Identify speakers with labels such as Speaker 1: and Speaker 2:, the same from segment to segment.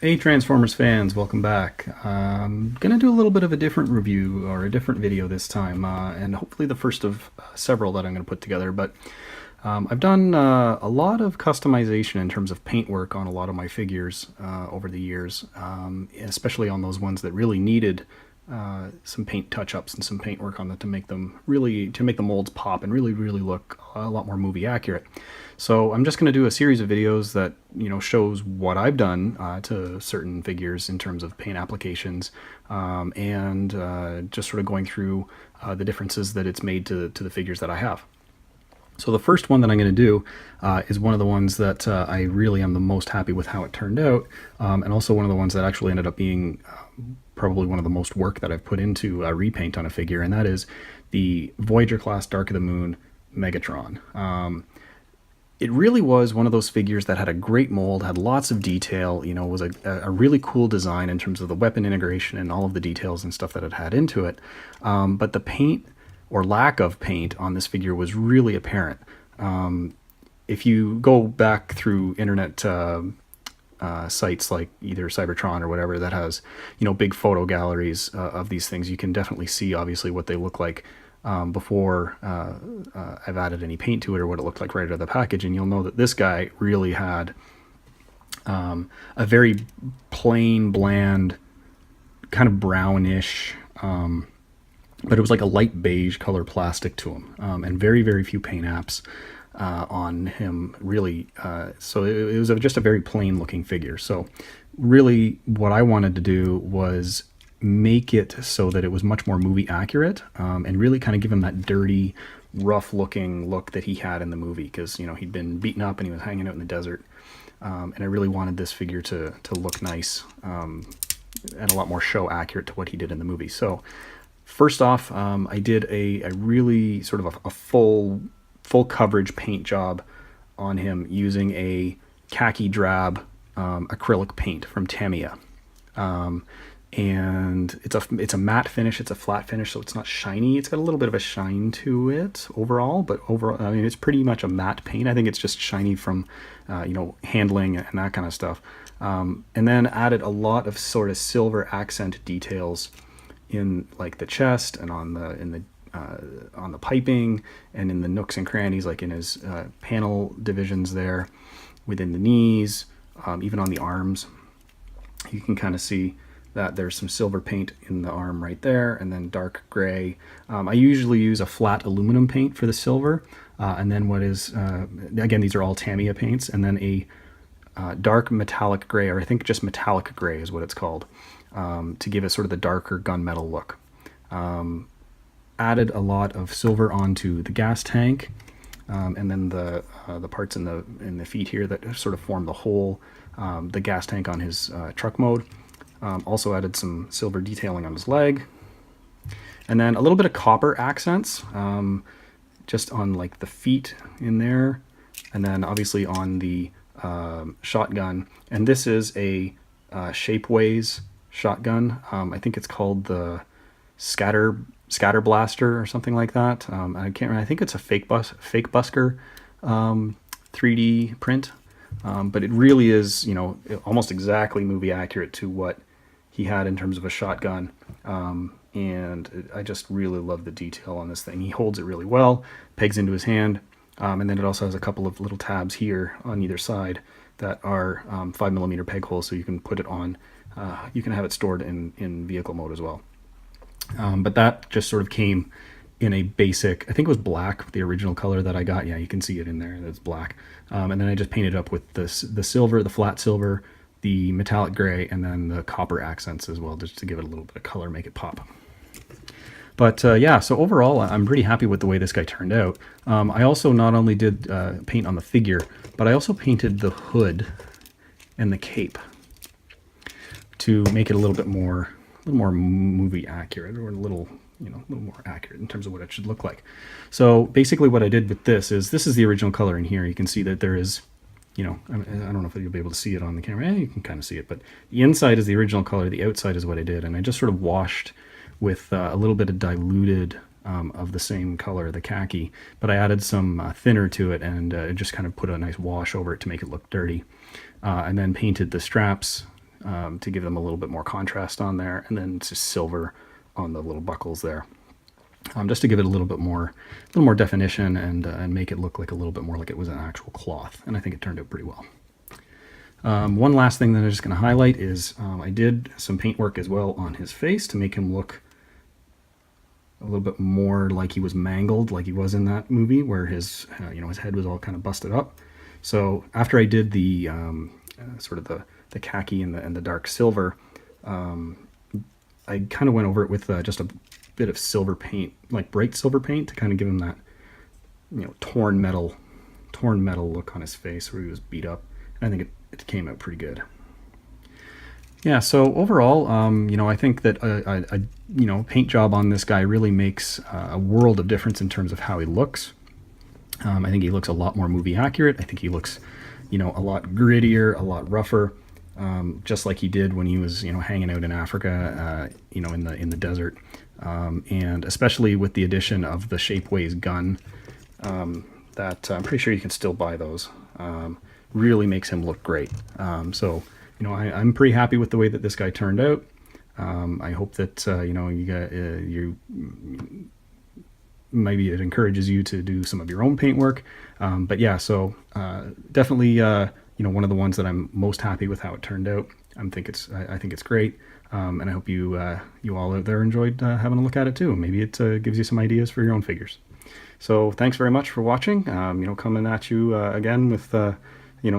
Speaker 1: Hey Transformers fans, welcome back. I'm gonna do a little bit of a different review or a different video this time, and hopefully the first of several that I'm gonna put together. But I've done a lot of customization in terms of paint work on a lot of my figures over the years, especially on those ones that really needed some paint touch-ups and some paint work on them to make them the molds pop and really look a lot more movie accurate. So I'm just going to do a series of videos that shows what I've done to certain figures in terms of paint applications, and just sort of going through the differences that it's made to the figures that I have. So the first one that I'm going to do is one of the ones that I really am the most happy with how it turned out, and also one of the ones that actually ended up being probably one of the most work that I've put into a repaint on a figure, and that is the Voyager-class Dark of the Moon Megatron. It really was one of those figures that had a great mold, had lots of detail, was a really cool design in terms of the weapon integration and all of the details and stuff that it had into it. But the paint, or lack of paint, on this figure was really apparent. If you go back through internet sites like either Cybertron or whatever that has big photo galleries of these things, you can definitely see obviously what they look like before I've added any paint to it, or what it looked like right out of the package, and you'll know that this guy really had a very plain, bland, kind of brownish, but it was like a light beige color plastic to him, and very few paint apps on him, really. So it was just a very plain looking figure. So really what I wanted to do was make it so that it was much more movie accurate, and really kind of give him that dirty, rough looking look that he had in the movie, because he'd been beaten up and he was hanging out in the desert, and I really wanted this figure to look nice, and a lot more show accurate to what he did in the movie. So first off, I did a really sort of a full coverage paint job on him using a khaki drab acrylic paint from Tamiya. And it's a matte finish, it's a flat finish, so it's not shiny. It's got a little bit of a shine to it overall, but overall, I mean, it's pretty much a matte paint. I think it's just shiny from handling and that kind of stuff. And then added a lot of sort of silver accent details in like the chest and on the piping and in the nooks and crannies, like in his panel divisions there, within the knees, even on the arms. You can kind of see that there's some silver paint in the arm right there, and then dark gray. I usually use a flat aluminum paint for the silver, and then what is, again, these are all Tamiya paints, and then a dark metallic gray, or I think just metallic gray is what it's called, to give it sort of the darker gunmetal look. Added a lot of silver onto the gas tank, and then the parts in the feet here that sort of form the whole, the gas tank on his truck mode. Also added some silver detailing on his leg, and then a little bit of copper accents, just on like the feet in there, and then obviously on the shotgun. And this is a Shapeways shotgun. I think it's called the Scatter Blaster or something like that. I can't remember. I think it's a Fake Busker 3D print, but it really is almost exactly movie accurate to what he had in terms of a shotgun, and I just really love the detail on this thing. He holds it really well, pegs into his hand, and then it also has a couple of little tabs here on either side that are 5mm peg holes, so you can put it on, you can have it stored in vehicle mode as well. But that just sort of came in a basic, I think it was black, the original color that I got. Yeah, you can see it in there, it's black. And then I just painted up with the silver, the flat silver, the metallic gray, and then the copper accents as well, just to give it a little bit of color, make it pop. But yeah, so overall, I'm pretty happy with the way this guy turned out. I also not only did paint on the figure, but I also painted the hood and the cape to make it a little more movie accurate, or a little more accurate in terms of what it should look like. So basically what I did with this is the original color in here. You can see that there is, I don't know if you'll be able to see it on the camera. You can kind of see it, but the inside is the original color, the outside is what I did, and I just sort of washed with a little bit of diluted of the same color, the khaki, but I added some thinner to it, and just kind of put a nice wash over it to make it look dirty, and then painted the straps to give them a little bit more contrast on there, and then just silver on the little buckles there, just to give it a little more definition and make it look like a little bit more like it was an actual cloth. And I think it turned out pretty well. One last thing that I'm just going to highlight is I did some paint work as well on his face to make him look a little bit more like he was mangled, like he was in that movie where his his head was all kind of busted up. So after I did the sort of the khaki and the dark silver, I kind of went over it with just a bit of silver paint, like bright silver paint, to kind of give him that torn metal look on his face where he was beat up. And I think it came out pretty good. Yeah, so overall, I think that a paint job on this guy really makes a world of difference in terms of how he looks. I think he looks a lot more movie accurate. I think he looks, a lot grittier, a lot rougher, just like he did when he was, hanging out in Africa, in the desert, and especially with the addition of the Shapeways gun, that I'm pretty sure you can still buy those. Really makes him look great. So. I'm pretty happy with the way that this guy turned out. I hope that maybe it encourages you to do some of your own paint work. But yeah, so definitely one of the ones that I'm most happy with how it turned out. I think it's great, and I hope you all out there enjoyed having a look at it too. Maybe it gives you some ideas for your own figures. So thanks very much for watching. Coming at you again with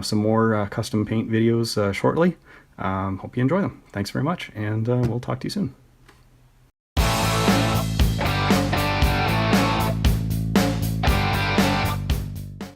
Speaker 1: some more custom paint videos shortly. Hope you enjoy them. Thanks very much, and we'll talk to you soon.